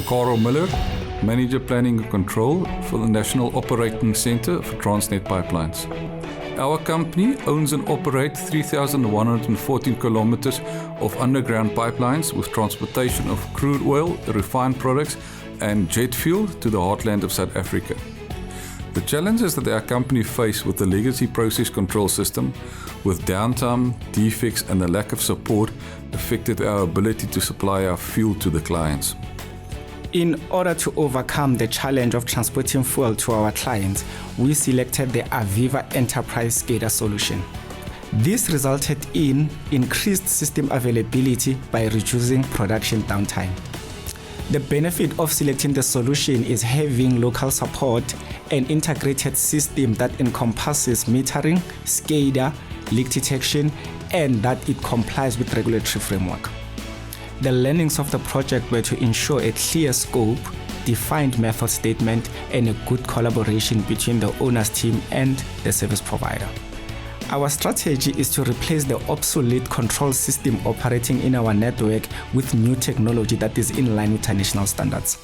Carl Miller, Manager Planning and Control for the National Operating Centre for Transnet Pipelines. Our company owns and operates 3,114 kilometers of underground pipelines with transportation of crude oil, refined products and jet fuel to the heartland of South Africa. The challenges that our company faced with the legacy process control system, with downtime, defects and the lack of support, affected our ability to supply our fuel to the clients. In order to overcome the challenge of transporting fuel to our clients, we selected the AVEVA Enterprise SCADA solution. This resulted in increased system availability by reducing production downtime. The benefit of selecting the solution is having local support and integrated system that encompasses metering, SCADA, leak detection, and that it complies with regulatory framework. The learnings of the project were to ensure a clear scope, defined method statement, and a good collaboration between the owner's team and the service provider. Our strategy is to replace the obsolete control system operating in our network with new technology that is in line with international standards.